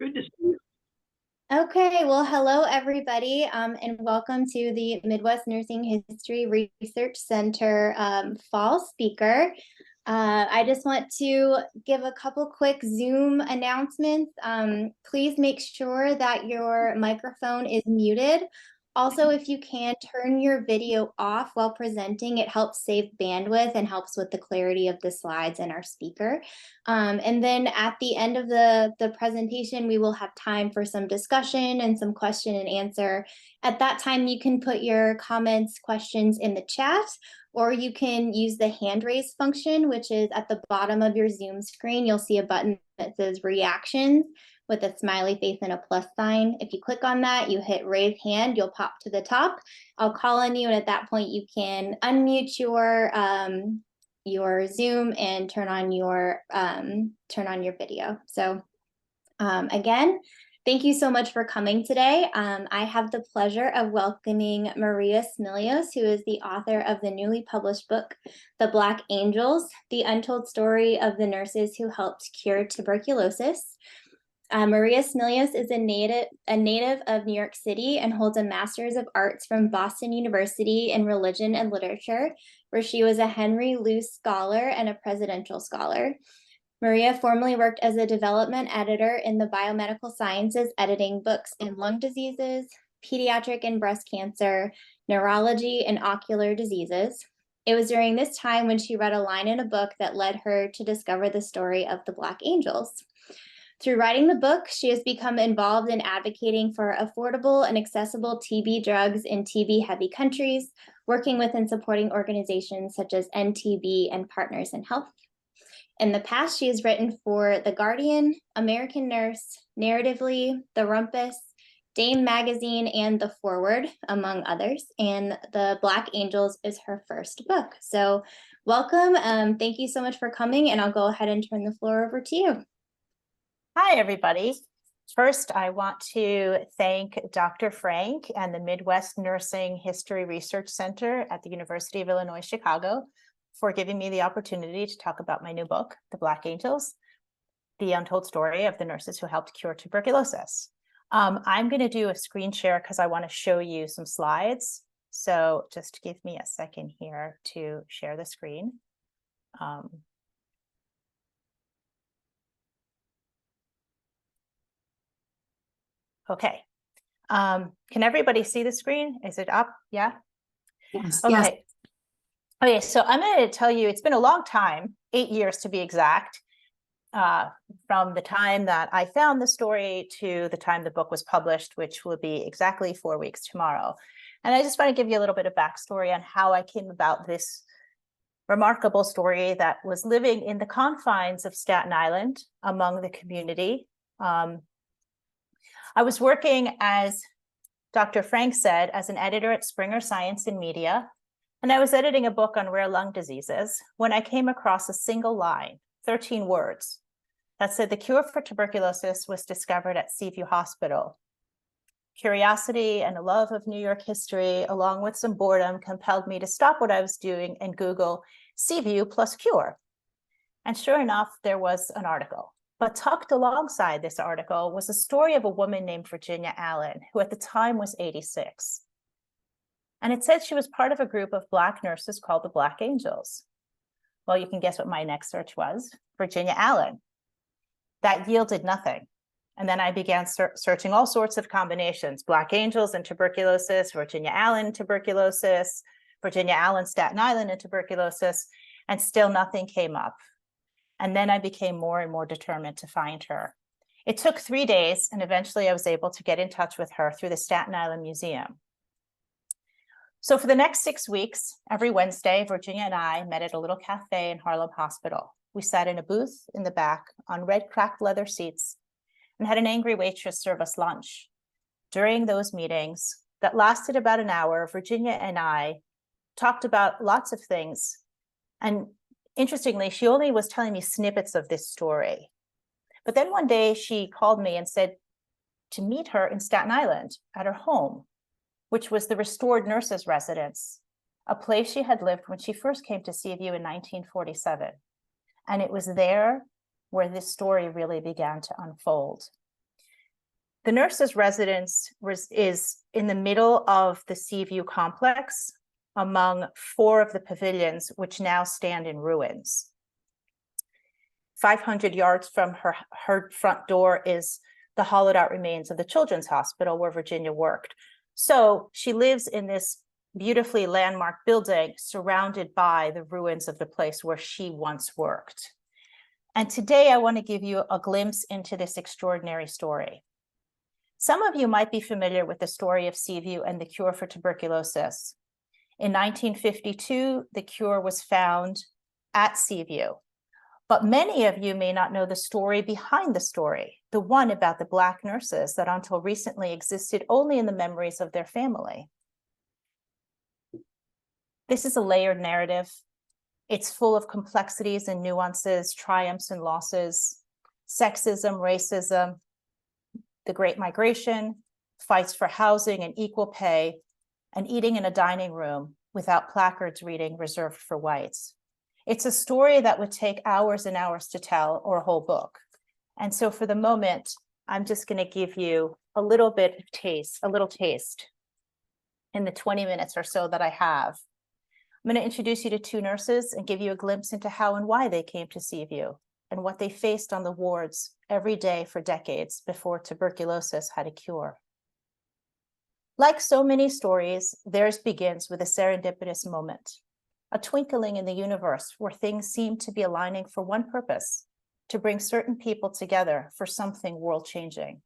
Good to see you. Okay, well, hello everybody, and welcome to the Midwest Nursing History Research Center fall speaker. I just want to give a couple quick Zoom announcements. Please make sure that your microphone is muted. Also, if you can turn your video off while presenting, it helps save bandwidth and helps with the clarity of the slides and our speaker. And then at the end of the presentation, we will have time for some discussion and some question and answer. At that time, you can put your comments, questions in the chat, or you can use the hand raise function, which is at the bottom of your Zoom screen. You'll see a button that says reactions with a smiley face and a plus sign. If you click on that, you hit raise hand, you'll pop to the top. I'll call on you, and at that point, you can unmute your Zoom and turn on your video. So again, thank you so much for coming today. I have the pleasure of welcoming Maria Smilios, who is the author of the newly published book, The Black Angels, The Untold Story of the Nurses Who Helped Cure Tuberculosis. Maria Smilios is a native of New York City and holds a Master's of Arts from Boston University in Religion and Literature, where she was a Henry Luce Scholar and a Presidential Scholar. Maria formerly worked as a development editor in the Biomedical Sciences, editing books in lung diseases, pediatric and breast cancer, neurology, and ocular diseases. It was during this time when she read a line in a book that led her to discover the story of the Black Angels. Through writing the book, she has become involved in advocating for affordable and accessible TB drugs in TB-heavy countries, working with and supporting organizations such as EndTB and Partners in Health. In the past, she has written for The Guardian, American Nurse, Narratively, The Rumpus, Dame Magazine, and The Forward, among others. And The Black Angels is her first book. So welcome. Thank you so much for coming, and I'll go ahead and turn the floor over to you. Hi, everybody. First, I want to thank Dr. Frank and the Midwest Nursing History Research Center at the University of Illinois, Chicago, for giving me the opportunity to talk about my new book, The Black Angels, The Untold Story of the Nurses Who Helped Cure Tuberculosis. I'm going to do a screen share because I want to show you some slides. So just give me a second here to share the screen. Okay. Can everybody see the screen? Is it up? Yeah? Yes. Okay. Yes. Okay, so I'm going to tell you, it's been a long time, 8 years to be exact, from the time that I found the story to the time the book was published, which will be exactly 4 weeks tomorrow. And I just want to give you a little bit of backstory on how I came about this remarkable story that was living in the confines of Staten Island among the community. I was working, as Dr. Frank said, as an editor at Springer Science and Media, and I was editing a book on rare lung diseases when I came across a single line, 13 words, that said the cure for tuberculosis was discovered at Seaview Hospital. Curiosity and a love of New York history, along with some boredom, compelled me to stop what I was doing and Google Seaview plus cure. And sure enough, there was an article. But tucked alongside this article was a story of a woman named Virginia Allen, who at the time was 86. And it said she was part of a group of Black nurses called the Black Angels. Well, you can guess what my next search was: Virginia Allen. That yielded nothing. And then I began searching all sorts of combinations: Black Angels and tuberculosis, Virginia Allen, tuberculosis, Virginia Allen, Staten Island, and tuberculosis, and still nothing came up. And then I became more and more determined to find her. It took 3 days, and eventually I was able to get in touch with her through the Staten Island Museum. So for the next 6 weeks, every Wednesday, Virginia and I met at a little cafe in Harlem Hospital. We sat in a booth in the back on red cracked leather seats and had an angry waitress serve us lunch. During those meetings that lasted about an hour, Virginia and I talked about lots of things. And interestingly, she only was telling me snippets of this story. But then one day she called me and said to meet her in Staten Island at her home, which was the restored nurses' residence, a place she had lived when she first came to Seaview in 1947. And it was there where this story really began to unfold. The nurse's residence is in the middle of the Seaview complex among 4 of the pavilions, which now stand in ruins. 500 yards from her front door is the hollowed out remains of the Children's Hospital where Virginia worked. So she lives in this beautifully landmark building surrounded by the ruins of the place where she once worked. And today I want to give you a glimpse into this extraordinary story. Some of you might be familiar with the story of Seaview and the cure for tuberculosis. In 1952, the cure was found at Seaview. But many of you may not know the story behind the story, the one about the Black nurses that until recently existed only in the memories of their family. This is a layered narrative. It's full of complexities and nuances, triumphs and losses, sexism, racism, the Great Migration, fights for housing and equal pay, and eating in a dining room without placards reading reserved for whites. It's a story that would take hours and hours to tell, or a whole book. And so for the moment, I'm just going to give you a little bit of taste, a little taste in the 20 minutes or so that I have. I'm going to introduce you to 2 nurses and give you a glimpse into how and why they came to Seaview and what they faced on the wards every day for decades before tuberculosis had a cure. Like so many stories, theirs begins with a serendipitous moment, a twinkling in the universe where things seem to be aligning for one purpose, to bring certain people together for something world-changing.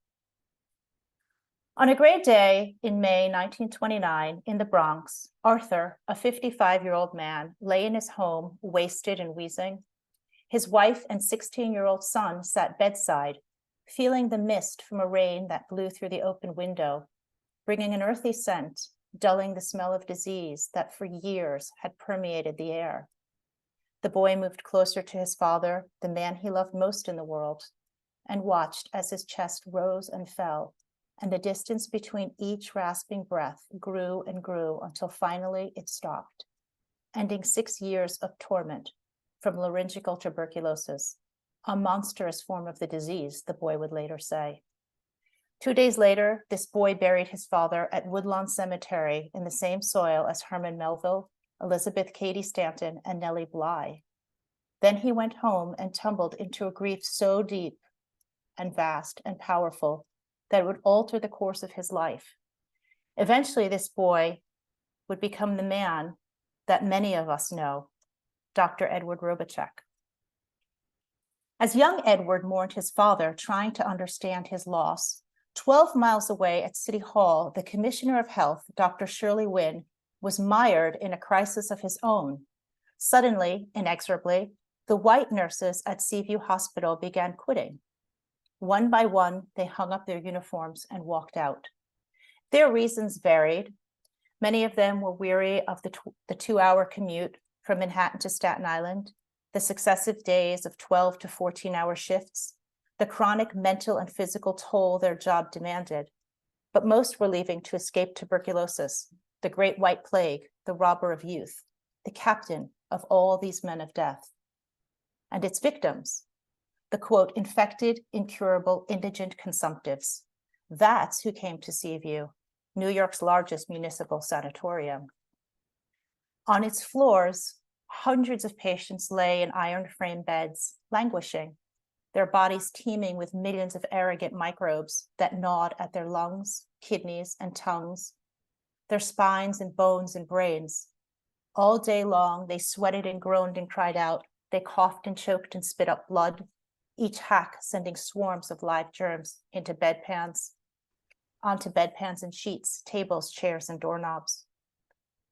On a gray day in May 1929 in the Bronx, Arthur, a 55-year-old man, lay in his home, wasted and wheezing. His wife and 16-year-old son sat bedside, feeling the mist from a rain that blew through the open window, bringing an earthy scent, dulling the smell of disease that for years had permeated the air. The boy moved closer to his father, the man he loved most in the world, and watched as his chest rose and fell, and the distance between each rasping breath grew and grew until finally it stopped, ending 6 years of torment from laryngeal tuberculosis, a monstrous form of the disease, the boy would later say. 2 days later, this boy buried his father at Woodlawn Cemetery in the same soil as Herman Melville, Elizabeth Cady Stanton, and Nellie Bly. Then he went home and tumbled into a grief so deep and vast and powerful that it would alter the course of his life. Eventually, this boy would become the man that many of us know, Dr. Edward Robichek. As young Edward mourned his father, trying to understand his loss, 12 miles away at City Hall, the Commissioner of Health, Dr. Shirley Wynn, was mired in a crisis of his own. Suddenly, inexorably, the white nurses at Seaview Hospital began quitting. One by one, they hung up their uniforms and walked out. Their reasons varied. Many of them were weary of the 2-hour commute from Manhattan to Staten Island, the successive days of 12 to 14-hour shifts, the chronic mental and physical toll their job demanded. But most were leaving to escape tuberculosis, the great white plague, the robber of youth, the captain of all these men of death. And its victims, the quote, infected, incurable, indigent consumptives. That's who came to Seaview, New York's largest municipal sanatorium. On its floors, hundreds of patients lay in iron frame beds, languishing, their bodies teeming with millions of arrogant microbes that gnawed at their lungs, kidneys, and tongues, their spines and bones and brains. All day long, they sweated and groaned and cried out. They coughed and choked and spit up blood, each hack sending swarms of live germs onto bedpans and sheets, tables, chairs, and doorknobs.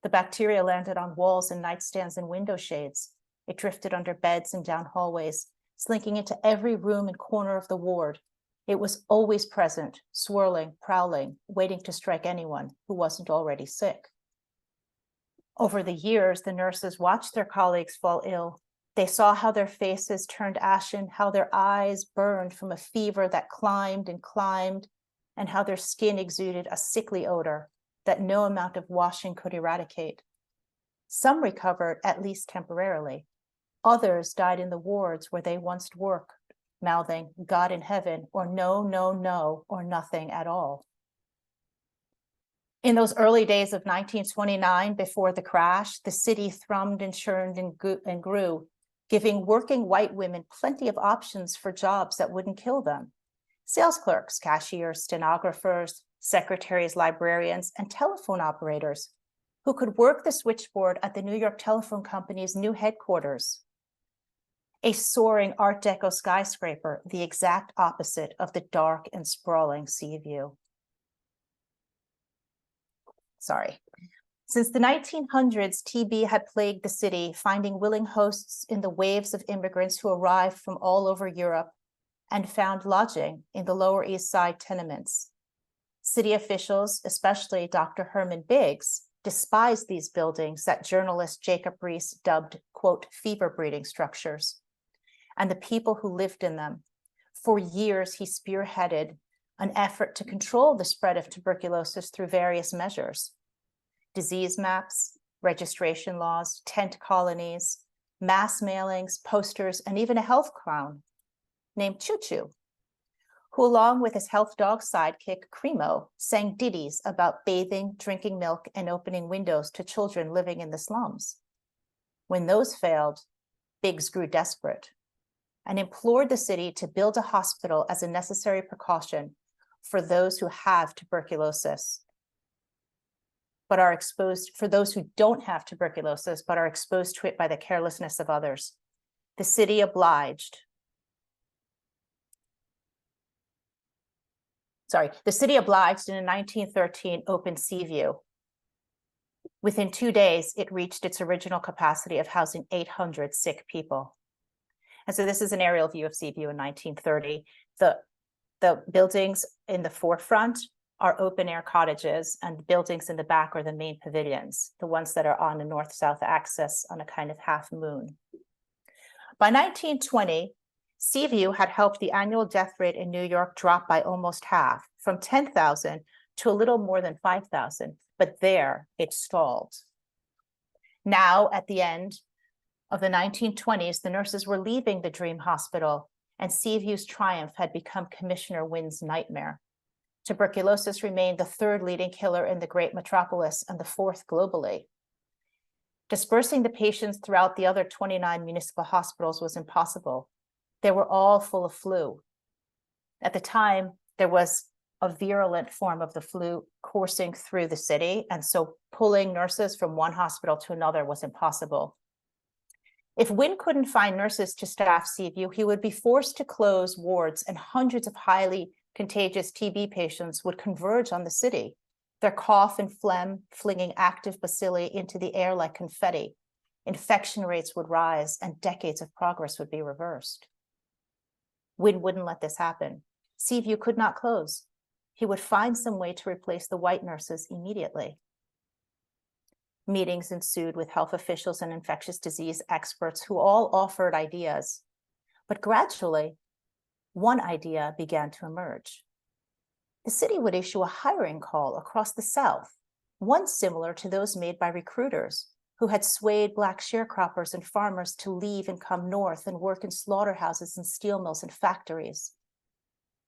The bacteria landed on walls and nightstands and window shades. It drifted under beds and down hallways, slinking into every room and corner of the ward. It was always present, swirling, prowling, waiting to strike anyone who wasn't already sick. Over the years, the nurses watched their colleagues fall ill. They saw how their faces turned ashen, how their eyes burned from a fever that climbed and climbed, and how their skin exuded a sickly odor that no amount of washing could eradicate. Some recovered, at least temporarily. Others died in the wards where they once worked, mouthing God in heaven, or no, no, no, or nothing at all. In those early days of 1929, before the crash, the city thrummed and churned and grew, giving working white women plenty of options for jobs that wouldn't kill them. Sales clerks, cashiers, stenographers, secretaries, librarians, and telephone operators who could work the switchboard at the New York Telephone Company's new headquarters. A soaring Art Deco skyscraper, the exact opposite of the dark and sprawling Sea View. Since the 1900s, TB had plagued the city, finding willing hosts in the waves of immigrants who arrived from all over Europe and found lodging in the Lower East Side tenements. City officials, especially Dr. Herman Biggs, despised these buildings that journalist Jacob Riis dubbed, quote, fever breeding structures, and the people who lived in them. For years, he spearheaded an effort to control the spread of tuberculosis through various measures: disease maps, registration laws, tent colonies, mass mailings, posters, and even a health clown named Choo Choo, who, along with his health dog sidekick, Cremo, sang ditties about bathing, drinking milk, and opening windows to children living in the slums. When those failed, Biggs grew desperate and implored the city to build a hospital as a necessary precaution for those who have tuberculosis, but are exposed, for those who don't have tuberculosis, but are exposed to it by the carelessness of others. The city obliged. The city obliged in a 1913 open Sea View. Within 2 days, it reached its original capacity of housing 800 sick people. And so this is an aerial view of Sea View in 1930. The buildings in the forefront are open air cottages, and the buildings in the back are the main pavilions, the ones that are on a north-south axis on a kind of half moon. By 1920, Sea View had helped the annual death rate in New York drop by almost half, from 10,000 to a little more than 5,000, but there it stalled. Now, at the end of the 1920s, the nurses were leaving the dream hospital, and Sea View's triumph had become Commissioner Wynn's nightmare. Tuberculosis remained the third leading killer in the great metropolis and the fourth globally. Dispersing the patients throughout the other 29 municipal hospitals was impossible. They were all full of flu. At the time, there was a virulent form of the flu coursing through the city, and so pulling nurses from one hospital to another was impossible. If Wynn couldn't find nurses to staff Sea View, he would be forced to close wards, and hundreds of highly contagious TB patients would converge on the city, their cough and phlegm flinging active bacilli into the air like confetti. Infection rates would rise, and decades of progress would be reversed. Wynn wouldn't let this happen. Sea View could not close. He would find some way to replace the white nurses immediately. Meetings ensued with health officials and infectious disease experts who all offered ideas. But gradually, one idea began to emerge. The city would issue a hiring call across the South, one similar to those made by recruiters who had swayed Black sharecroppers and farmers to leave and come north and work in slaughterhouses and steel mills and factories.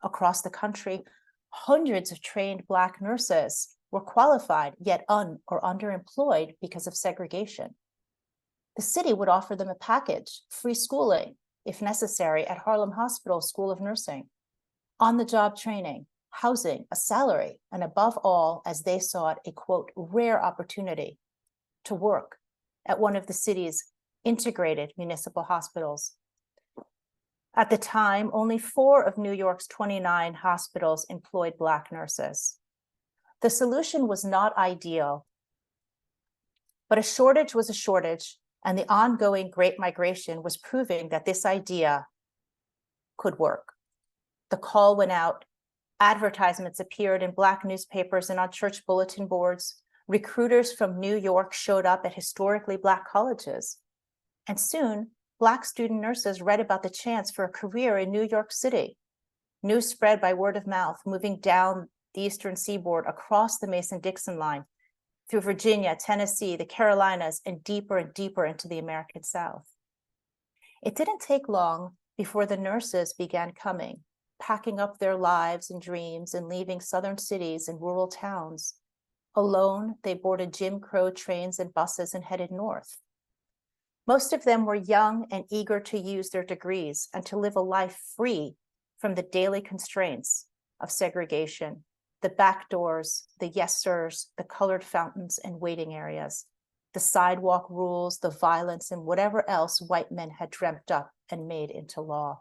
Across the country, hundreds of trained Black nurses were qualified, yet or underemployed because of segregation. The city would offer them a package, free schooling, if necessary, at Harlem Hospital School of Nursing, on-the-job training, housing, a salary, and above all, as they saw it, a, quote, rare opportunity to work at one of the city's integrated municipal hospitals. At the time, only 4 of New York's 29 hospitals employed Black nurses. The solution was not ideal, but a shortage was a shortage, and the ongoing Great Migration was proving that this idea could work. The call went out, advertisements appeared in Black newspapers and on church bulletin boards. Recruiters from New York showed up at historically Black colleges, and soon Black student nurses read about the chance for a career in New York City. News spread by word of mouth, moving down the eastern seaboard across the Mason-Dixon line, through Virginia, Tennessee, the Carolinas, and deeper into the American South. It didn't take long before the nurses began coming, packing up their lives and dreams and leaving southern cities and rural towns. Alone, they boarded Jim Crow trains and buses and headed north. Most of them were young and eager to use their degrees and to live a life free from the daily constraints of segregation, the back doors, the yes sirs, the colored fountains and waiting areas, the sidewalk rules, the violence, and whatever else white men had dreamt up and made into law.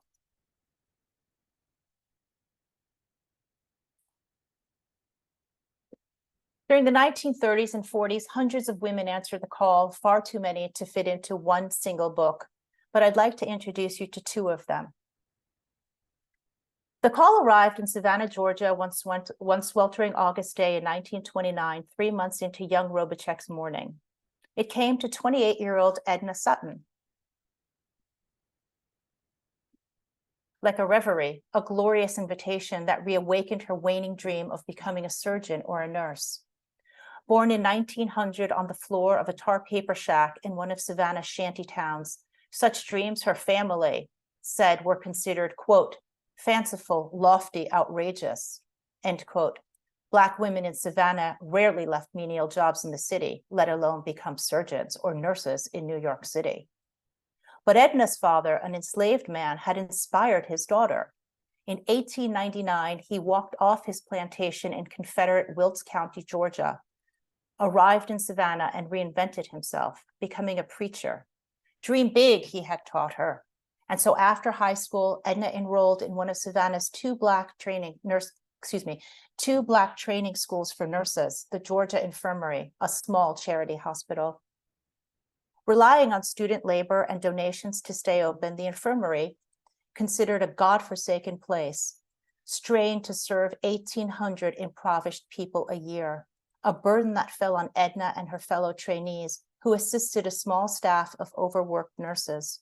During the 1930s and 40s, hundreds of women answered the call, far too many to fit into one single book, but I'd like to introduce you to two of them. The call arrived in Savannah, Georgia, one sweltering August day in 1929, 3 months into young Robichek's mourning. It came to 28-year-old Edna Sutton. Like a reverie, a glorious invitation that reawakened her waning dream of becoming a surgeon or a nurse. Born in 1900 on the floor of a tar paper shack in one of Savannah's shanty towns, such dreams her family said were considered, quote, fanciful, lofty, outrageous, end quote. Black women in Savannah rarely left menial jobs in the city, let alone become surgeons or nurses in New York City. But Edna's father, an enslaved man, had inspired his daughter. In 1899, he walked off his plantation in Confederate Wilkes County, Georgia, arrived in Savannah and reinvented himself, becoming a preacher. Dream big, he had taught her. And so after high school, Edna enrolled in one of Savannah's two black training schools for nurses, the Georgia Infirmary, a small charity hospital. Relying on student labor and donations to stay open, the infirmary, considered a godforsaken place, strained to serve 1,800 impoverished people a year, a burden that fell on Edna and her fellow trainees, who assisted a small staff of overworked nurses.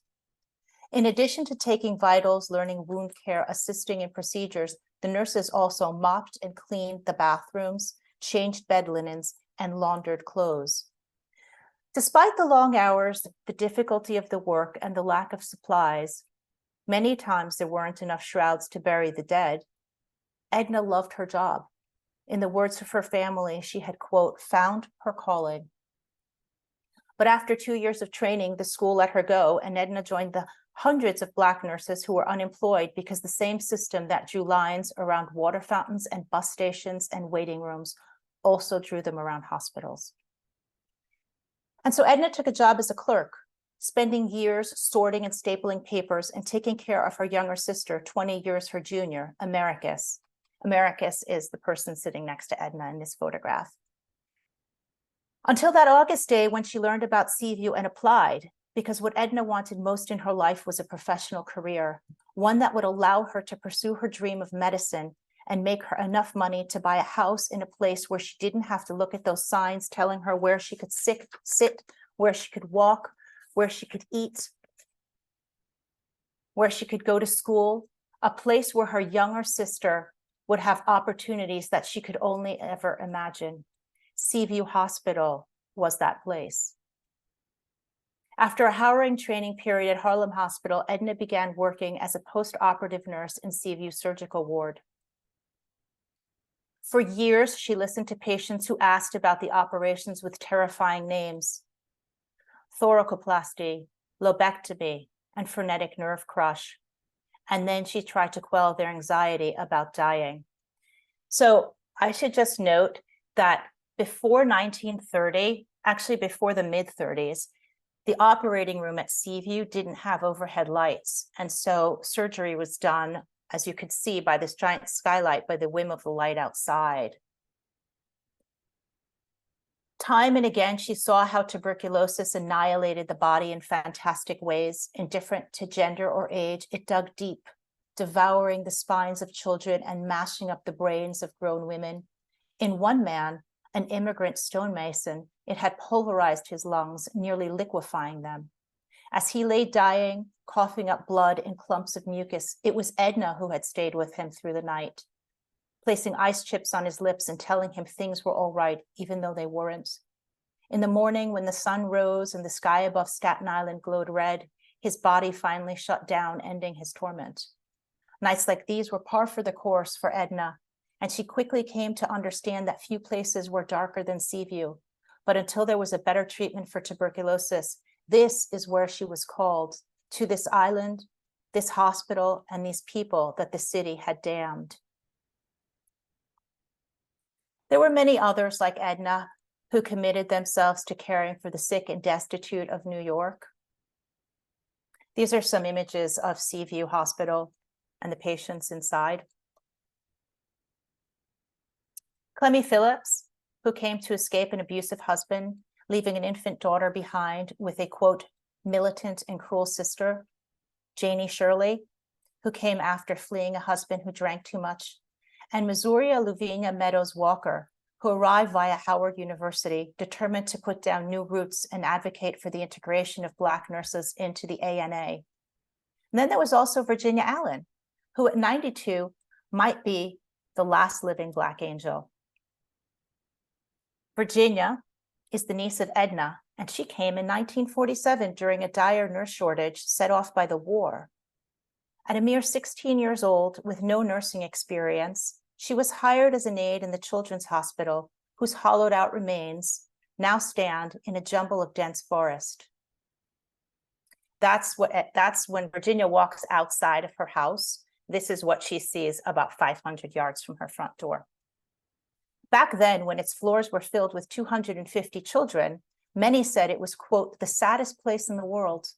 In addition to taking vitals, learning wound care, assisting in procedures, the nurses also mopped and cleaned the bathrooms, changed bed linens, and laundered clothes. Despite the long hours, the difficulty of the work, and the lack of supplies, many times there weren't enough shrouds to bury the dead, Edna loved her job. In the words of her family, she had, quote, found her calling. But after 2 years of training, the school let her go, and Edna joined the hundreds of Black nurses who were unemployed because the same system that drew lines around water fountains and bus stations and waiting rooms also drew them around hospitals. And so Edna took a job as a clerk, spending years sorting and stapling papers and taking care of her younger sister, 20 years her junior, Americus. Americus is the person sitting next to Edna in this photograph. Until that August day when she learned about Seaview and applied, because what Edna wanted most in her life was a professional career, one that would allow her to pursue her dream of medicine and make her enough money to buy a house in a place where she didn't have to look at those signs telling her where she could sit, where she could walk, where she could eat, where she could go to school, a place where her younger sister would have opportunities that she could only ever imagine. Seaview Hospital was that place. After a harrowing training period at Harlem Hospital, Edna began working as a post-operative nurse in Seaview Surgical Ward. For years, she listened to patients who asked about the operations with terrifying names: thoracoplasty, lobectomy, and frenetic nerve crush. And then she tried to quell their anxiety about dying. So I should just note that before 1930, actually before the mid-30s, the operating room at Seaview didn't have overhead lights. And so surgery was done, as you could see, by this giant skylight by the whim of the light outside. Time and again, she saw how tuberculosis annihilated the body in fantastic ways. Indifferent to gender or age, it dug deep, devouring the spines of children and mashing up the brains of grown women. In one man, an immigrant stonemason, it had pulverized his lungs, nearly liquefying them. As he lay dying, coughing up blood in clumps of mucus, it was Edna who had stayed with him through the night, placing ice chips on his lips and telling him things were all right, even though they weren't. In the morning, when the sun rose and the sky above Staten Island glowed red, His body finally shut down, ending his torment. Nights like these were par for the course for Edna, and she quickly came to understand that few places were darker than Seaview. But until there was a better treatment for tuberculosis, this is where she was called, to this island, this hospital, and these people that the city had damned. There were many others like Edna who committed themselves to caring for the sick and destitute of New York. These are some images of Seaview Hospital and the patients inside. Clemmy Phillips, who came to escape an abusive husband, leaving an infant daughter behind with a, quote, militant and cruel sister. Janie Shirley, who came after fleeing a husband who drank too much. And Missouria Louvenia Meadows Walker, who arrived via Howard University, determined to put down new roots and advocate for the integration of Black nurses into the ANA. And then there was also Virginia Allen, who at 92 might be the last living Black angel. Virginia is the niece of Edna, and she came in 1947 during a dire nurse shortage set off by the war. At a mere 16 years old, with no nursing experience, she was hired as an aide in the Children's Hospital, whose hollowed out remains now stand in a jumble of dense forest. That's when Virginia walks outside of her house. This is what she sees about 500 yards from her front door. Back then, when its floors were filled with 250 children, many said it was, quote, the saddest place in the world,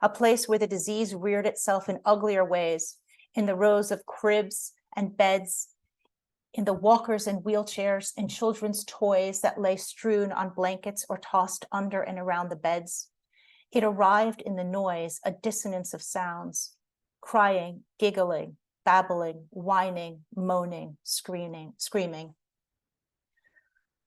a place where the disease reared itself in uglier ways, in the rows of cribs and beds, in the walkers and wheelchairs and children's toys that lay strewn on blankets or tossed under and around the beds. It arrived in the noise, a dissonance of sounds, crying, giggling, babbling, whining, moaning, screaming.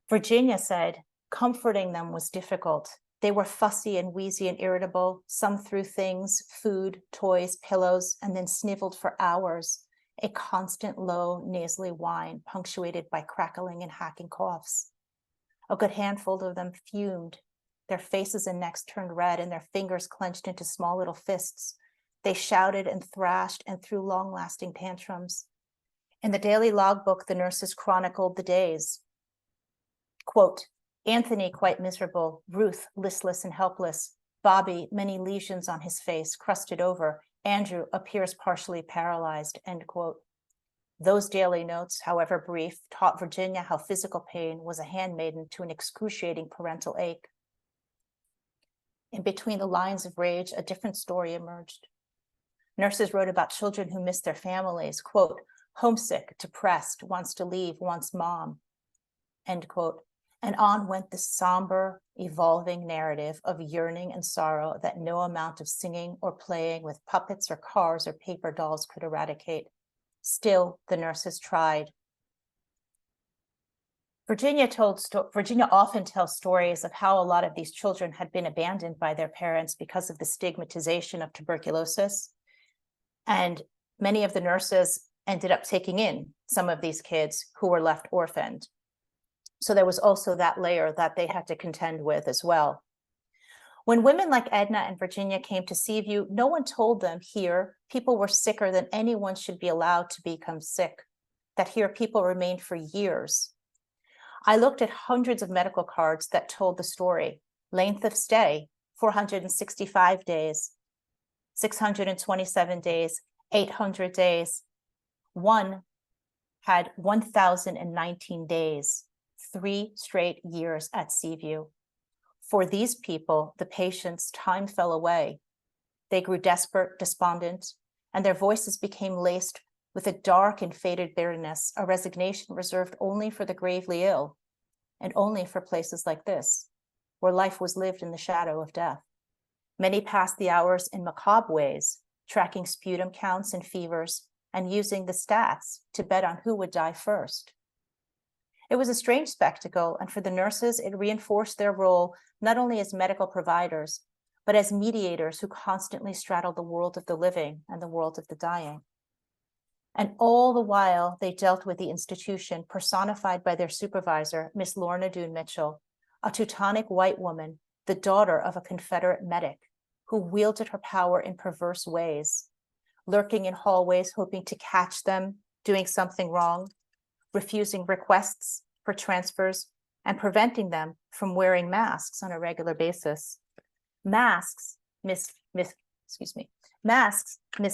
Virginia said, comforting them was difficult. They were fussy and wheezy and irritable. Some threw things, food, toys, pillows, and then sniveled for hours, a constant low nasally whine punctuated by crackling and hacking coughs. A good handful of them fumed. Their faces and necks turned red and their fingers clenched into small little fists. They shouted and thrashed and threw long-lasting tantrums. In the daily logbook, the nurses chronicled the days. Quote, Anthony quite miserable, Ruth listless and helpless, Bobby many lesions on his face crusted over, Andrew appears partially paralyzed, end quote. Those daily notes, however brief, taught Virginia how physical pain was a handmaiden to an excruciating parental ache. In between the lines of rage, a different story emerged. Nurses wrote about children who missed their families, quote, homesick, depressed, wants to leave, wants mom, end quote. And on went the somber, evolving narrative of yearning and sorrow that no amount of singing or playing with puppets or cars or paper dolls could eradicate. Still, the nurses tried. Virginia often tells stories of how a lot of these children had been abandoned by their parents because of the stigmatization of tuberculosis. And many of the nurses ended up taking in some of these kids who were left orphaned. So there was also that layer that they had to contend with as well. When women like Edna and Virginia came to Seaview, no one told them here people were sicker than anyone should be allowed to become sick, that here people remained for years. I looked at hundreds of medical cards that told the story. Length of stay, 465 days, 627 days, 800 days. One had 1,019 days. 3 straight years at Seaview. For these people, the patients' time fell away. They grew desperate, despondent, and their voices became laced with a dark and faded bitterness, a resignation reserved only for the gravely ill, and only for places like this, where life was lived in the shadow of death. Many passed the hours in macabre ways, tracking sputum counts and fevers, and using the stats to bet on who would die first. It was a strange spectacle, and for the nurses, it reinforced their role not only as medical providers, but as mediators who constantly straddled the world of the living and the world of the dying. And all the while, they dealt with the institution personified by their supervisor, Miss Lorna Doone Mitchell, a Teutonic white woman, the daughter of a Confederate medic, who wielded her power in perverse ways, lurking in hallways, hoping to catch them doing something wrong, refusing requests for transfers, and preventing them from wearing masks on a regular basis. Masks, Miss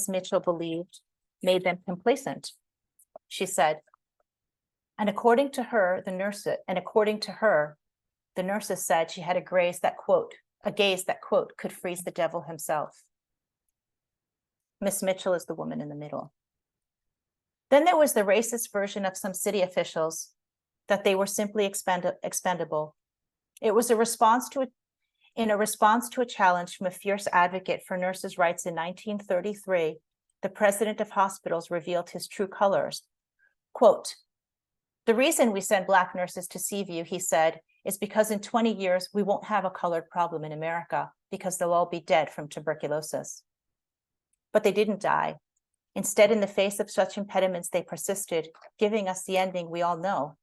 Mitchell believed, made them complacent. She said, and according to her, the nurses said she had a gaze that, quote, could freeze the devil himself. Miss Mitchell is the woman in the middle. Then there was the racist version of some city officials that they were simply expendable. It was in a response to a challenge from a fierce advocate for nurses' rights in 1933, the president of hospitals revealed his true colors. Quote, the reason we send Black nurses to Seaview, he said, is because in 20 years, we won't have a colored problem in America because they'll all be dead from tuberculosis. But they didn't die. Instead, in the face of such impediments, they persisted, giving us the ending we all know.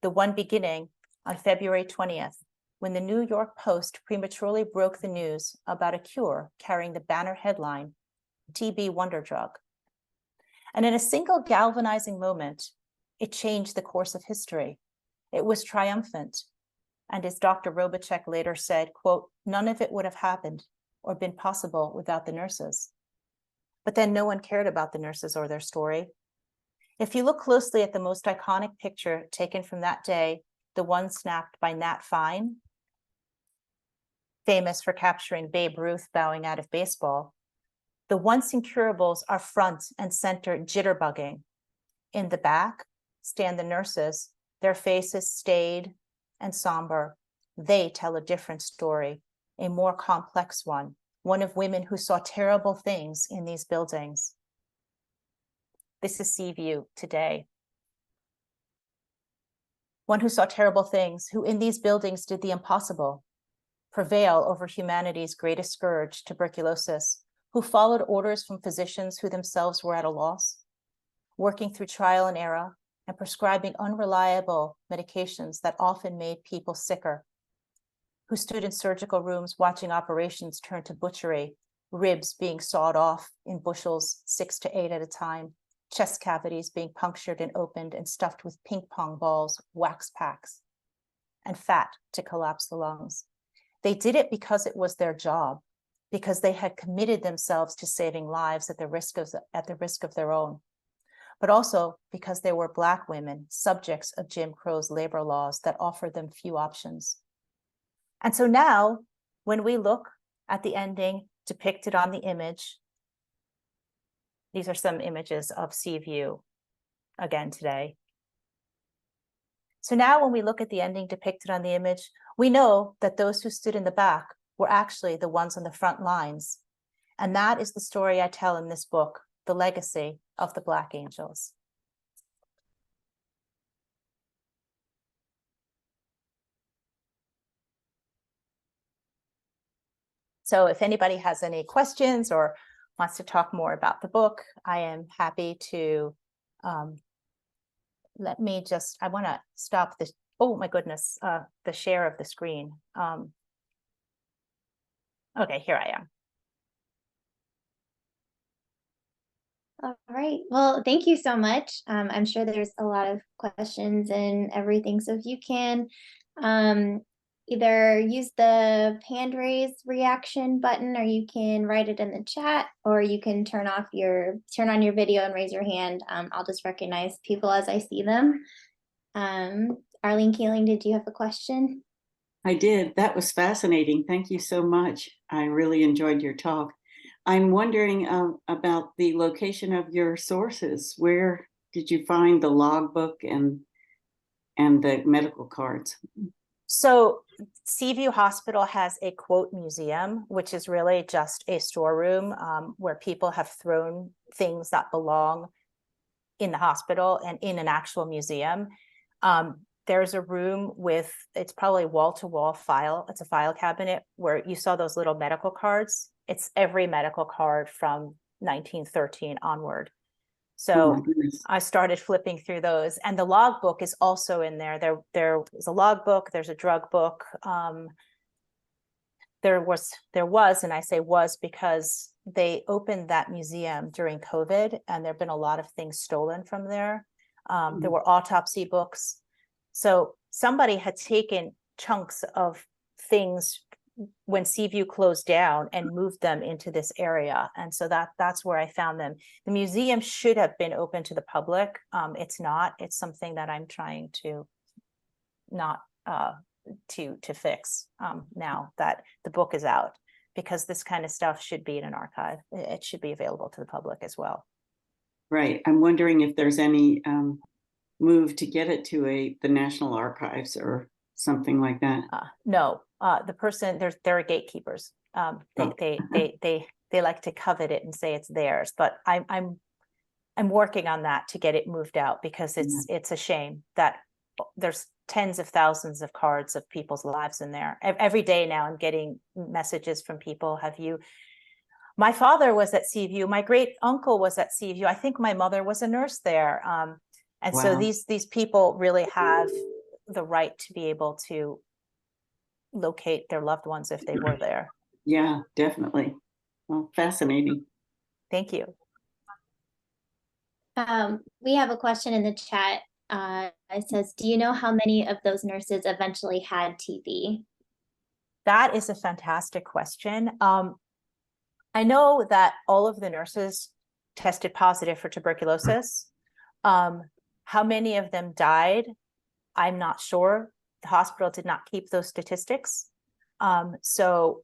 The one beginning on February 20th, when the New York Post prematurely broke the news about a cure carrying the banner headline, TB Wonder Drug. And in a single galvanizing moment, it changed the course of history. It was triumphant. And as Dr. Robichek later said, quote, none of it would have happened or been possible without the nurses. But then no one cared about the nurses or their story. If you look closely at the most iconic picture taken from that day, the one snapped by Nat Fine, famous for capturing Babe Ruth bowing out of baseball, the once incurables are front and center jitterbugging. In the back stand the nurses, their faces staid and somber. They tell a different story, a more complex one of women who saw terrible things in these buildings. This is Seaview today. One who saw terrible things, who in these buildings did the impossible, prevail over humanity's greatest scourge, tuberculosis, who followed orders from physicians who themselves were at a loss, working through trial and error and prescribing unreliable medications that often made people sicker, who stood in surgical rooms watching operations turn to butchery, ribs being sawed off in bushels 6 to 8 at a time, chest cavities being punctured and opened and stuffed with ping pong balls, wax packs, and fat to collapse the lungs. They did it because it was their job, because they had committed themselves to saving lives at the risk of their own, but also because they were Black women, subjects of Jim Crow's labor laws that offered them few options. And so now, when we look at the ending depicted on the image, these are some images of Seaview again today. So now when we look at the ending depicted on the image, we know that those who stood in the back were actually the ones on the front lines. And that is the story I tell in this book, The Legacy of the Black Angels. So if anybody has any questions or wants to talk more about the book, I am happy to, I want to stop this. Oh my goodness, the share of the screen. Okay, here I am. All right. Well, thank you so much. I'm sure there's a lot of questions and everything. So if you can either use the hand raise reaction button, or you can write it in the chat, or you can turn on your video and raise your hand. I'll just recognize people as I see them. Arlene Keeling, did you have a question? I did. That was fascinating. Thank you so much. I really enjoyed your talk. I'm wondering about the location of your sources. Where did you find the logbook and the medical cards? So Seaview Hospital has a quote museum, which is really just a storeroom where people have thrown things that belong in the hospital and in an actual museum. There's a room with, it's probably wall-to-wall file. It's a file cabinet where you saw those little medical cards. It's every medical card from 1913 onward. So I started flipping through those, and the logbook is also in there. There's a logbook, there's a drug book. there was, and I say was because they opened that museum during COVID, and there've been a lot of things stolen from there. There were autopsy books. So somebody had taken chunks of things when Seaview closed down and moved them into this area. And so that's where I found them. The museum should have been open to the public. It's not. It's something that I'm trying to not to fix now that the book is out, because this kind of stuff should be in an archive. It should be available to the public as well. Right. I'm wondering if there's any move to get it to the National Archives or something like that. No, the person, there are gatekeepers. They like to covet it and say it's theirs, but I'm working on that to get it moved out, because it's a shame that there's tens of thousands of cards of people's lives in there. Every day now I'm getting messages from people. My father was at Seaview. My great uncle was at Seaview. I think my mother was a nurse there. And Wow. so these people really have the right to be able to locate their loved ones if they were there. Yeah, definitely. Well, fascinating. Thank you. We have a question in the chat. It says, do you know how many of those nurses eventually had TB? That is a fantastic question. I know that all of the nurses tested positive for tuberculosis. How many of them died? I'm not sure. The hospital did not keep those statistics. So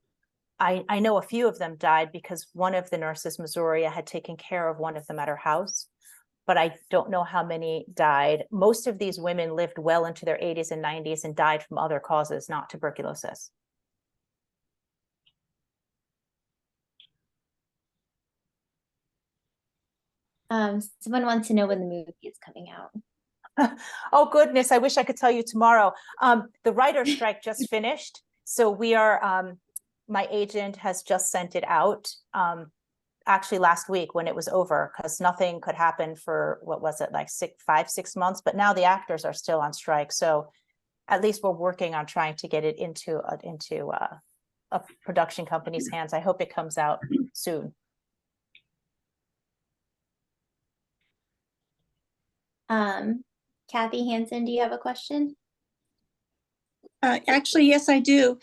I know a few of them died because one of the nurses, Missouri, had taken care of one of them at her house, but I don't know how many died. Most of these women lived well into their 80s and 90s and died from other causes, not tuberculosis. Someone wants to know when the movie is coming out. Oh goodness, I wish I could tell you tomorrow. The writer's strike just finished, so we are, my agent has just sent it out, actually last week when it was over, because nothing could happen for, what was it, like 5-6 months, but now the actors are still on strike, so at least we're working on trying to get it into a production company's hands. I hope it comes out soon. Kathy Hansen, do you have a question? Actually, yes, I do.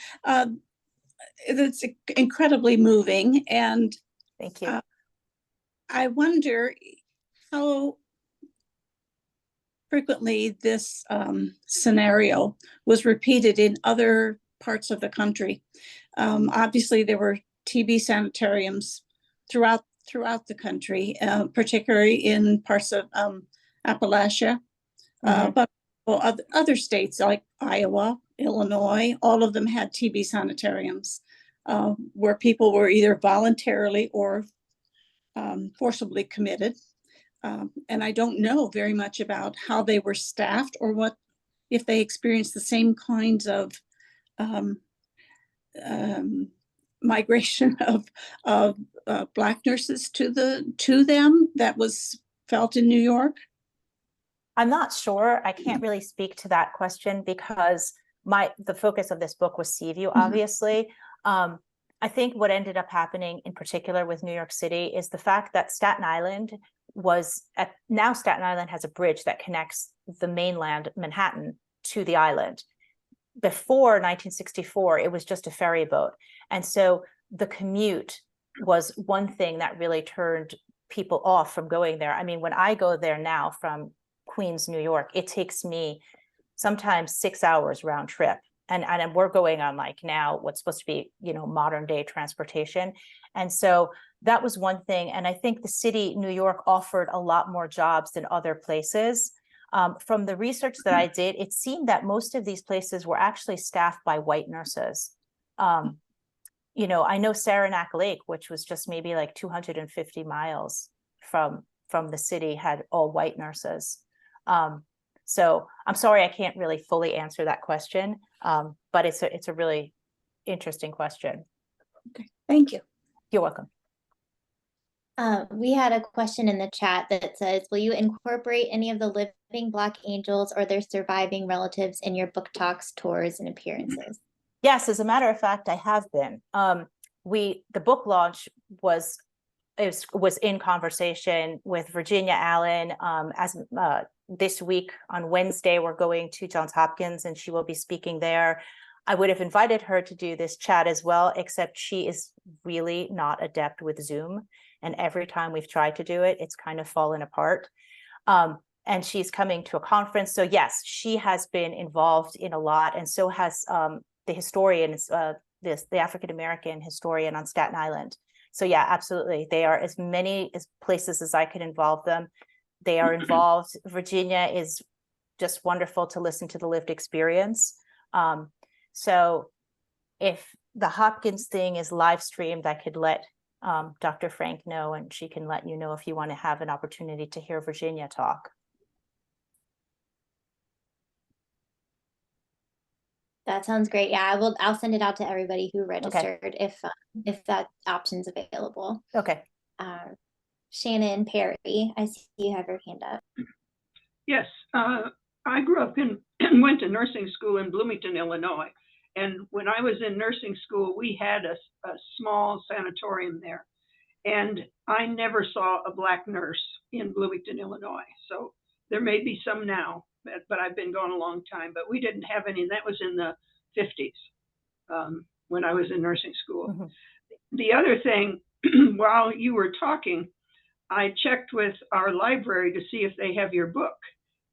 It's incredibly moving, and Thank you. I wonder how frequently this scenario was repeated in other parts of the country. Obviously, there were TB sanitariums throughout the country, particularly in parts of Appalachia, but other states like Iowa, Illinois, all of them had TB sanitariums where people were either voluntarily or forcibly committed. And I don't know very much about how they were staffed or what, if they experienced the same kinds of migration of Black nurses to them that was felt in New York. I'm not sure. I can't really speak to that question because the focus of this book was Seaview, obviously. I think what ended up happening in particular with New York City is the fact that Staten Island now Staten Island has a bridge that connects the mainland Manhattan to the island. Before 1964, it was just a ferry boat. And so the commute was one thing that really turned people off from going there. I mean, when I go there now from Queens, New York, it takes me sometimes 6 hours round trip. And we're going on like now what's supposed to be, modern day transportation. And so that was one thing. And I think the city, New York, offered a lot more jobs than other places. From the research that I did, it seemed that most of these places were actually staffed by white nurses. I know Saranac Lake, which was just maybe like 250 miles from the city, had all white nurses. So I'm sorry, I can't really fully answer that question, but it's a really interesting question. Okay, thank you. You're welcome. We had a question in the chat that says, will you incorporate any of the living Black angels or their surviving relatives in your book talks, tours, and appearances? Yes, as a matter of fact, I have been. The book launch was in conversation with Virginia Allen. This week on Wednesday, we're going to Johns Hopkins and she will be speaking there. I would have invited her to do this chat as well, except she is really not adept with Zoom. And every time we've tried to do it, it's kind of fallen apart. And she's coming to a conference. So yes, she has been involved in a lot, and so has the historian, the African-American historian on Staten Island. So yeah, absolutely. They are as many places as I could involve them. They are involved. Virginia is just wonderful to listen to the lived experience. So if the Hopkins thing is live streamed, I could let Dr. Frank know, and she can let you know if you want to have an opportunity to hear Virginia talk. That sounds great. Yeah, I'll send it out to everybody who registered if that option's available. Okay. Shannon Perry, I see you have your hand up. Yes, I grew up and went to nursing school in Bloomington, Illinois. And when I was in nursing school, we had a small sanatorium there. And I never saw a Black nurse in Bloomington, Illinois. So there may be some now, but I've been gone a long time. But we didn't have any. That was in the 50s when I was in nursing school. Mm-hmm. The other thing, while you were talking, I checked with our library to see if they have your book,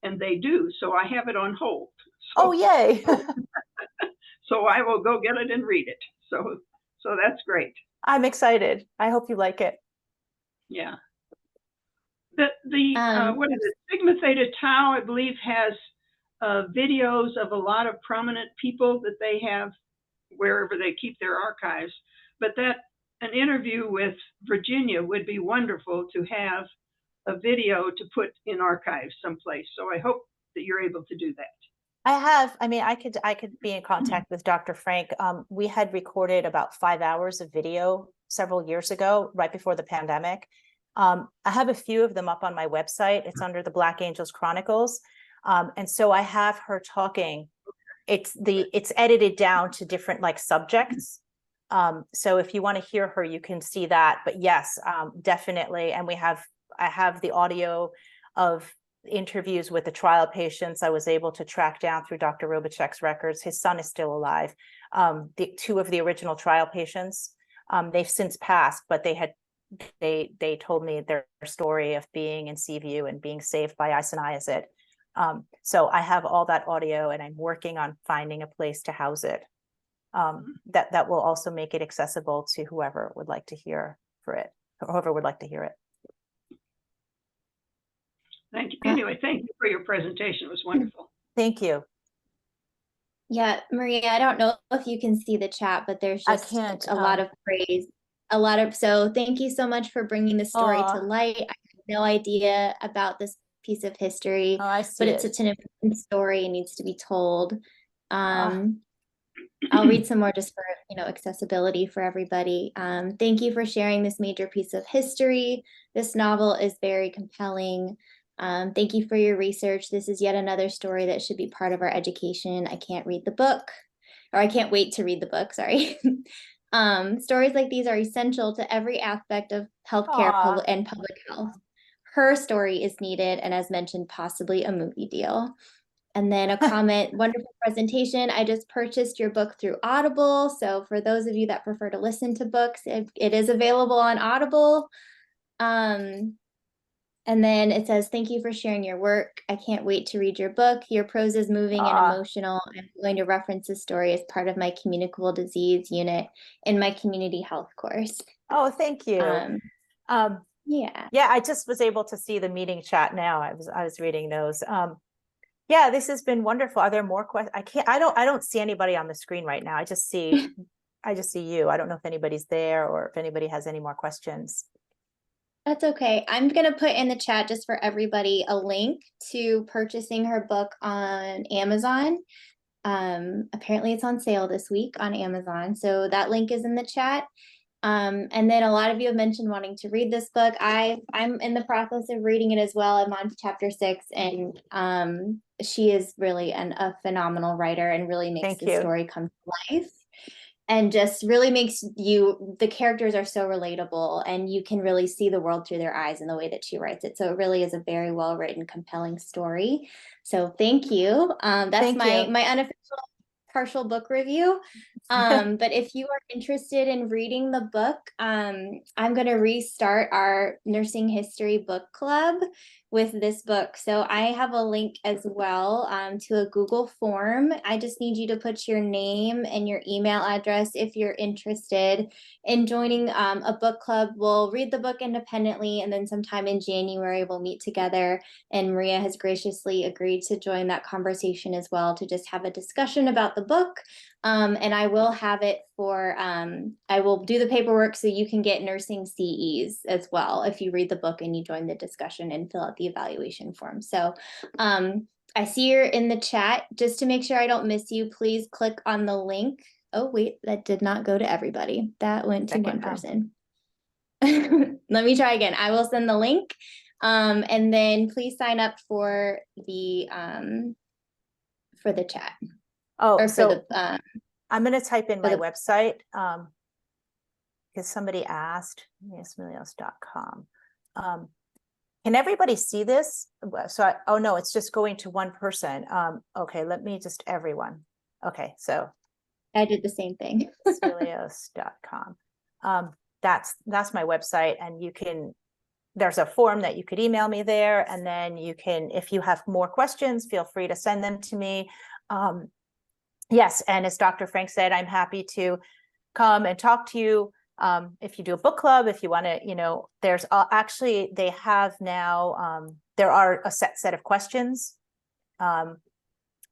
and they do. So I have it on hold. So, oh, yay. So I will go get it and read it. So that's great. I'm excited. I hope you like it. Yeah. What is it? Sigma Theta Tau, I believe, has videos of a lot of prominent people that they have wherever they keep their archives. But an interview with Virginia would be wonderful to have a video to put in archives someplace. So I hope that you're able to do that. I could be in contact with Dr. Frank. We had recorded about 5 hours of video several years ago, right before the pandemic. I have a few of them up on my website. It's under the Black Angels Chronicles. And so I have her talking. It's edited down to different subjects. So if you want to hear her, you can see that. But yes, definitely. And I have the audio of interviews with the trial patients. I was able to track down through Dr. Robichek's records. His son is still alive. The two of the original trial patients, they've since passed, but they told me their story of being in Seaview and being saved by isoniazid. So I have all that audio, and I'm working on finding a place to house it. That will also make it accessible to whoever would like to hear it. Thank you. Anyway, thank you for your presentation. It was wonderful. Thank you. Yeah, Maria, I don't know if you can see the chat, but there's just a lot of praise. So thank you so much for bringing the story to light. I had no idea about this piece of history, but it's such an important story and needs to be told. I'll read some more just for accessibility for everybody. Thank you for sharing this major piece of history. This novel is very compelling. Thank you for your research. This is yet another story that should be part of our education. I can't wait to read the book, sorry. Stories like these are essential to every aspect of healthcare and public health. Her story is needed, and as mentioned, possibly a movie deal. And then a comment, wonderful presentation. I just purchased your book through Audible. So for those of you that prefer to listen to books, it is available on Audible. And then it says, thank you for sharing your work. I can't wait to read your book. Your prose is moving and emotional. I'm going to reference this story as part of my communicable disease unit in my community health course. Oh, thank you. Yeah, I just was able to see the meeting chat now. I was reading those. Yeah, this has been wonderful. Are there more questions? I don't see anybody on the screen right now. I just see you. I don't know if anybody's there or if anybody has any more questions. That's okay. I'm going to put in the chat just for everybody a link to purchasing her book on Amazon. Apparently it's on sale this week on Amazon. So that link is in the chat. And then a lot of you have mentioned wanting to read this book. I'm in the process of reading it as well. I'm on chapter 6, and she is really a phenomenal writer and really makes the story come to life. and just really makes the characters are so relatable, and you can really see the world through their eyes in the way that she writes it. So it really is a very well written, compelling story. So thank you. That's Thank my you. unofficial partial book review. But if you are interested in reading the book, I'm going to restart our nursing history book club with this book. So I have a link as well to a Google form. I just need you to put your name and your email address if you're interested in joining a book club. We'll read the book independently, and then sometime in January we'll meet together, and Maria has graciously agreed to join that conversation as well, to just have a discussion about the book. And I will have it for, I will do the paperwork so you can get nursing CEs as well if you read the book and you join the discussion and fill out the evaluation form. So I see you're in the chat. Just to make sure I don't miss you, please click on the link. Oh, wait, that did not go to everybody. That went to one person. Let me try again. I will send the link. And then please sign up for the chat. Oh, Or so for the I'm going to type in my the- website because somebody asked, smilios.com. Can everybody see this? So, oh no, it's just going to one person. Okay, let me just everyone. Okay, so I did the same thing. Smilios.com. That's my website, and you can, there's a form that you could email me there, and then you can, if you have more questions, feel free to send them to me. Yes, and as Dr. Frank said, I'm happy to come and talk to you. If you do a book club, if you want to, there's actually, they have now, there are a set of questions. And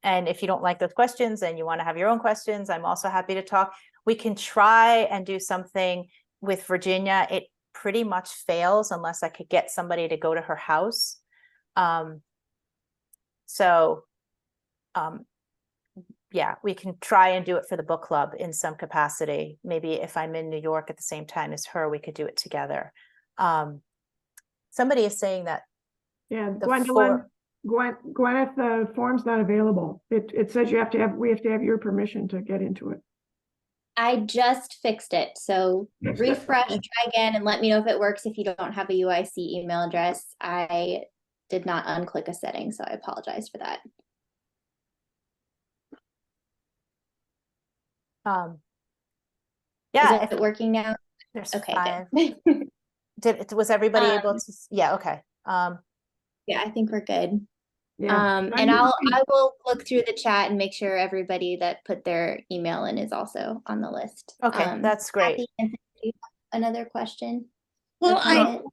if you don't like those questions and you want to have your own questions, I'm also happy to talk. We can try and do something with Virginia. It pretty much fails unless I could get somebody to go to her house. Yeah, we can try and do it for the book club in some capacity. Maybe if I'm in New York at the same time as her, we could do it together. Somebody is saying that. Yeah, Gwendolyn, Gwyneth, the form's not available. It says we have to have your permission to get into it. I just fixed it. So refresh, try again, and let me know if it works if you don't have a UIC email address. I did not unclick a setting, so I apologize for that. Yeah, Is it working now? there's Okay, 5. good. Was everybody able to? Yeah, okay. Yeah, I think we're good. Yeah. And I will look through the chat and make sure everybody that put their email in is also on the list. Okay, that's great. Kathy, another question? Well,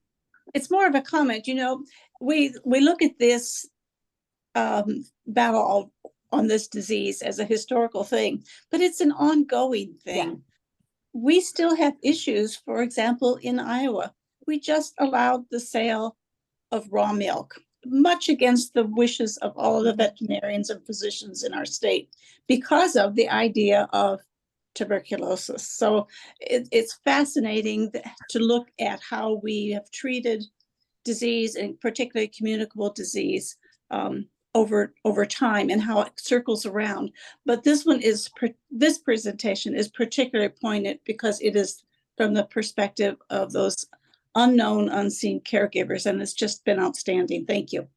it's more of a comment. We look at this battle on this disease as a historical thing, but it's an ongoing thing. Yeah. We still have issues. For example, in Iowa, we just allowed the sale of raw milk, much against the wishes of all of the veterinarians and physicians in our state, because of the idea of tuberculosis. So it's fascinating to look at how we have treated disease, and particularly communicable disease, over time, and how it circles around. But this presentation is particularly poignant because it is from the perspective of those unknown, unseen caregivers, and it's just been outstanding. Thank you.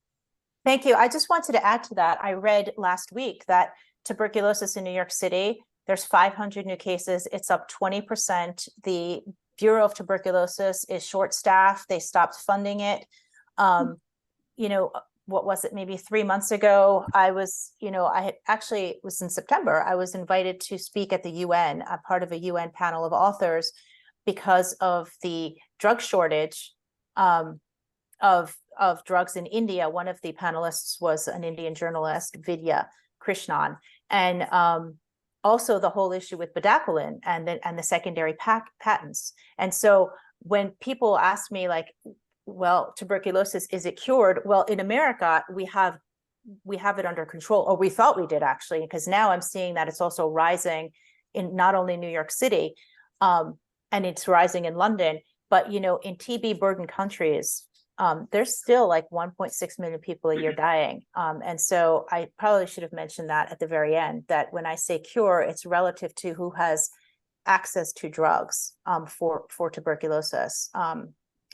Thank you. I just wanted to add to that. I read last week that tuberculosis in New York City, there's 500 new cases. It's up 20%. The Bureau of Tuberculosis is short-staffed. They stopped funding it. What was it? Maybe 3 months ago, I was it was in September. I was invited to speak at the UN, a part of a UN panel of authors, because of the drug shortage of drugs in India. One of the panelists was an Indian journalist, Vidya Krishnan, and also the whole issue with bedaquiline and the secondary patents. And so when people ask me, like, well, tuberculosis, is it cured? Well, in America, we have it under control, or we thought we did, actually, because now I'm seeing that it's also rising in not only New York City, and it's rising in London, but in TB burdened countries, there's still like 1.6 million people a year dying. And so I probably should have mentioned that at the very end, that when I say cure, it's relative to who has access to drugs for tuberculosis,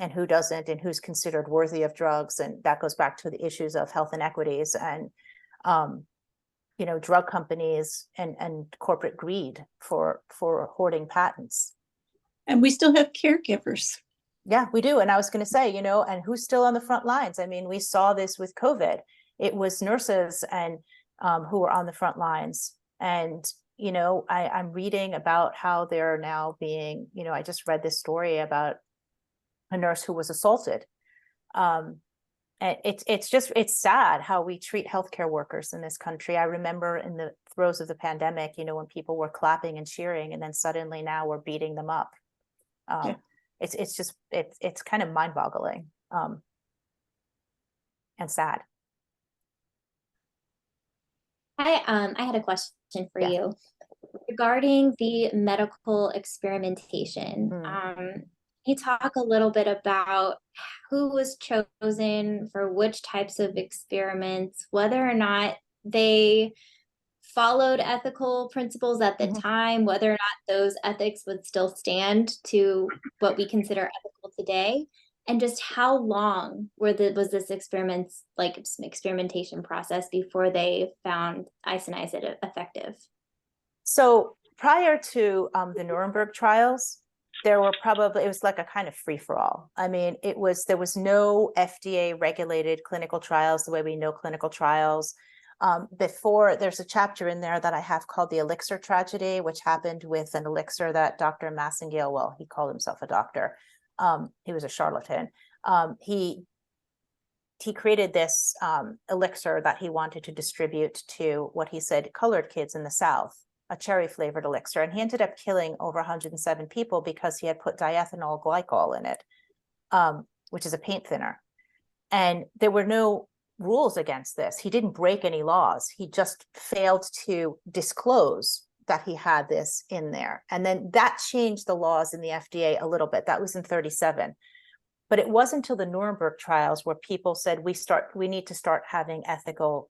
and who doesn't, and who's considered worthy of drugs. And that goes back to the issues of health inequities and drug companies and corporate greed for hoarding patents. And we still have caregivers. Yeah, we do. And I was going to say, and who's still on the front lines? I mean, we saw this with COVID. It was nurses and who were on the front lines. And, I'm reading about how they're now being, I just read this story about a nurse who was assaulted. And it's sad how we treat healthcare workers in this country. I remember in the throes of the pandemic, when people were clapping and cheering, and then suddenly now we're beating them up. Yeah. It's kind of mind-boggling and sad. I had a question for Yeah. you regarding the medical experimentation. Can you talk a little bit about who was chosen for which types of experiments, whether or not they followed ethical principles at the time, whether or not those ethics would still stand to what we consider ethical today, and just how long was this experimentation process before they found isoniazid effective? So prior to the Nuremberg trials, it was like a kind of free-for-all. I mean, there was no FDA regulated clinical trials the way we know clinical trials. Before, there's a chapter in there that I have called the elixir tragedy, which happened with an elixir that Dr. Massengale, well, he called himself a doctor. He was a charlatan. He created this elixir that he wanted to distribute to what he said colored kids in the South, a cherry flavored elixir. And he ended up killing over 107 people because he had put diethanol glycol in it, which is a paint thinner. And there were no rules against this. He didn't break any laws. He just failed to disclose that he had this in there. And then that changed the laws in the FDA a little bit. That was in 1937. But it wasn't until the Nuremberg trials where people said we need to start having ethical,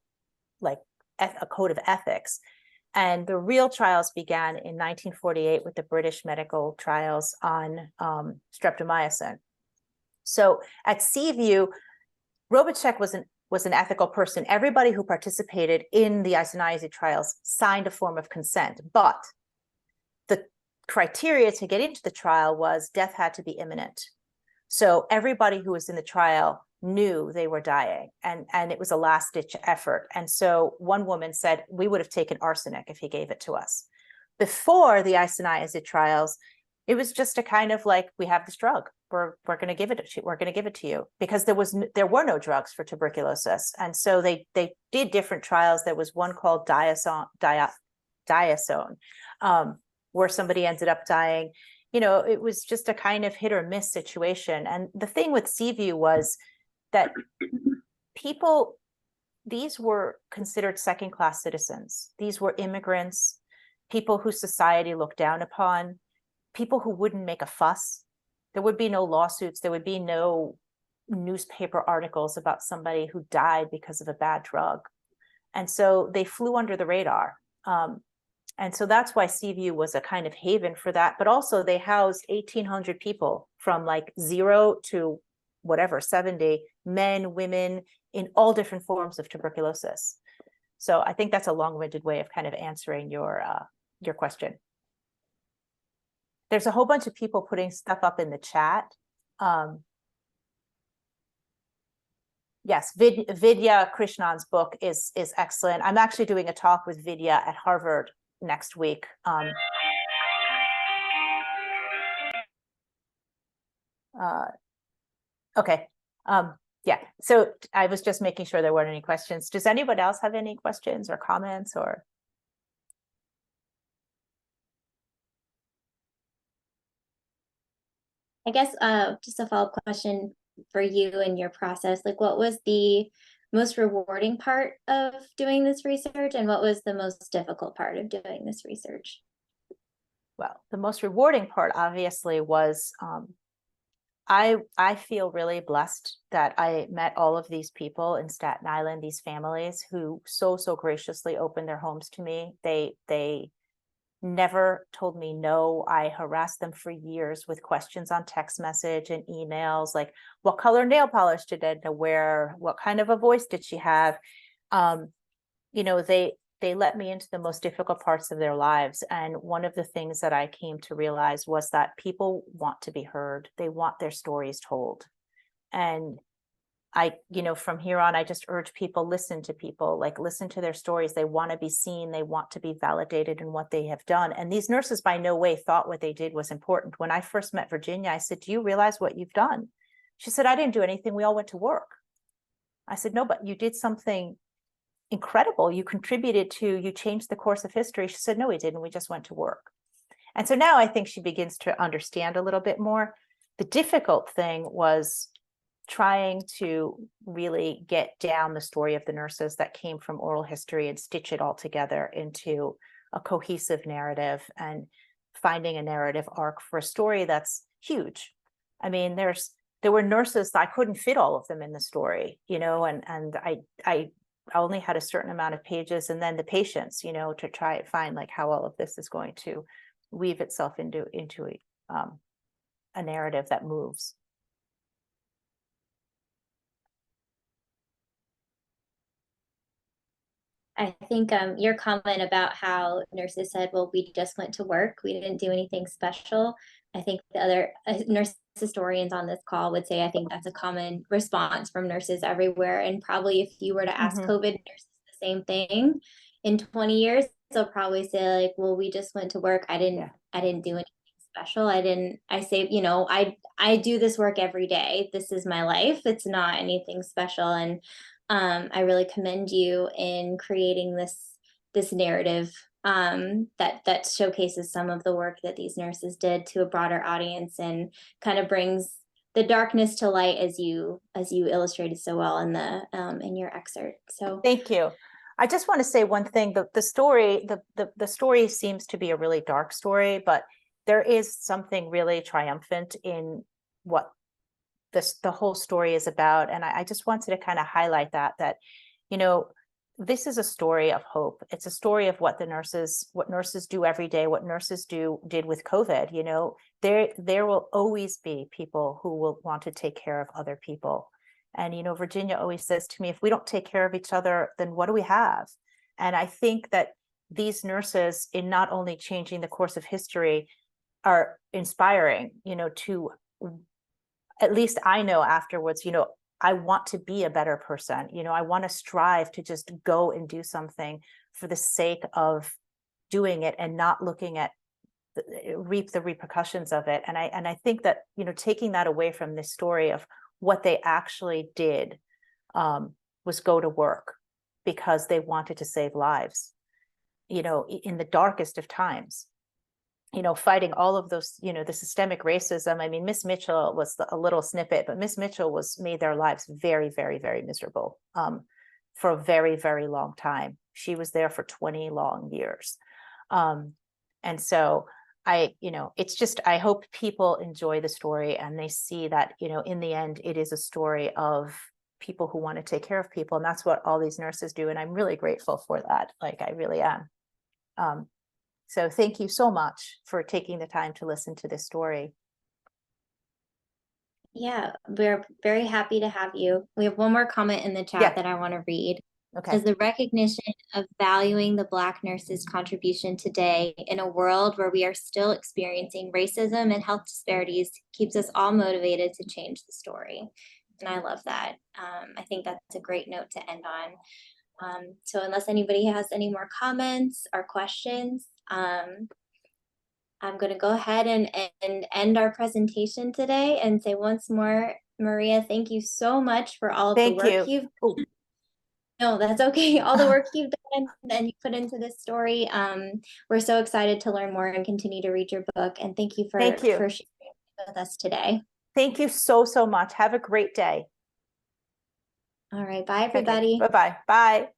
like a code of ethics. And the real trials began in 1948 with the British medical trials on streptomycin. So at Seaview, Robichek was an ethical person. Everybody who participated in the isoniazid trials signed a form of consent, but the criteria to get into the trial was death had to be imminent. So everybody who was in the trial knew they were dying, and it was a last-ditch effort. And so one woman said, we would have taken arsenic if he gave it to us. Before the isoniazid trials, it was just a kind of like, we have this drug, we're going to give it to you, because there were no drugs for tuberculosis. And so they did different trials. There was one called diazone, where somebody ended up dying. It was just a kind of hit or miss situation. And the thing with Seaview was that these were considered second-class citizens. These were immigrants, people whose society looked down upon, people who wouldn't make a fuss. There would be no lawsuits. There would be no newspaper articles about somebody who died because of a bad drug. And so they flew under the radar. And so that's why Seaview was a kind of haven for that. But also they housed 1,800 people from like 0 to whatever, 70, men, women, in all different forms of tuberculosis. So I think that's a long-winded way of kind of answering your question. There's a whole bunch of people putting stuff up in the chat. Yes, Vidya Krishnan's book is excellent. I'm actually doing a talk with Vidya at Harvard next week. Okay. Yeah, so I was just making sure there weren't any questions. Does anybody else have any questions or comments or? I guess just a follow-up question for you and your process. Like, what was the most rewarding part of doing this research, and what was the most difficult part of doing this research? Well, the most rewarding part obviously was I feel really blessed that I met all of these people in Staten Island, these families who so graciously opened their homes to me. They never told me no. I harassed them for years with questions on text message and emails, like what color nail polish did Edna wear? What kind of a voice did she have? You know, they let me into the most difficult parts of their lives. And one of the things that I came to realize was that people want to be heard. They want their stories told. And I, you know, from here on, I just urge people, listen to people, like listen to their stories. They want to be seen. They want to be validated in what they have done. And these nurses by no way thought what they did was important. When I first met Virginia, I said, do you realize what you've done? She said, I didn't do anything. We all went to work. I said, no, but you did something incredible. You contributed to, you changed the course of history. She said, no, we didn't. We just went to work. And so now I think she begins to understand a little bit more. The difficult thing was trying to really get down the story of the nurses that came from oral history and stitch it all together into a cohesive narrative and finding a narrative arc for a story that's huge. I mean, there were nurses, I couldn't fit all of them in the story, you know, and I only had a certain amount of pages, and then the patients, you know, to try and find like how all of this is going to weave itself into a narrative that moves. I think your comment about how nurses said, well, we just went to work, we didn't do anything special. I think the other nurse historians on this call would say, I think that's a common response from nurses everywhere. And probably if you were to ask COVID nurses the same thing in 20 years, they'll probably say like, well, we just went to work. I didn't do anything special. I say, you know, I do this work every day. This is my life. It's not anything special. And I really commend you in creating this narrative that showcases some of the work that these nurses did to a broader audience and kind of brings the darkness to light, as you illustrated so well in in your excerpt. So thank you. I just want to say one thing. The story seems to be a really dark story, but there is something really triumphant in what the whole story is about. And I just wanted to kind of highlight that, you know, this is a story of hope. It's a story of what nurses do every day, what nurses did with COVID. You know, there will always be people who will want to take care of other people. And, you know, Virginia always says to me, if we don't take care of each other, then what do we have? And I think that these nurses, in not only changing the course of history, are inspiring, you know, to, at least I know afterwards, you know, I want to be a better person. You know, I want to strive to just go and do something for the sake of doing it and not looking at reap the repercussions of it. And I think that, you know, taking that away from this story of what they actually did was go to work because they wanted to save lives, you know, in the darkest of times. You know, fighting all of those, you know, the systemic racism. I mean, Miss Mitchell was a little snippet, but Miss Mitchell made their lives very, very, very miserable for a very, very long time. She was there for 20 long years. And so you know, it's just, I hope people enjoy the story and they see that, you know, in the end, it is a story of people who want to take care of people. And that's what all these nurses do. And I'm really grateful for that. Like, I really am. So thank you so much for taking the time to listen to this story. Yeah, we're very happy to have you. We have one more comment in the chat that I want to read. Okay. As the recognition of valuing the Black nurses' contribution today in a world where we are still experiencing racism and health disparities keeps us all motivated to change the story. And I love that. I think that's a great note to end on. So unless anybody has any more comments or questions, I'm going to go ahead and end our presentation today and say once more, Maria, thank you so much for all of the work you've done. No, that's okay. All the work you've done and you put into this story. We're so excited to learn more and continue to read your book. And thank you for sharing with us today. Thank you so, so much. Have a great day. All right. Bye, everybody. Okay. Bye-bye. Bye.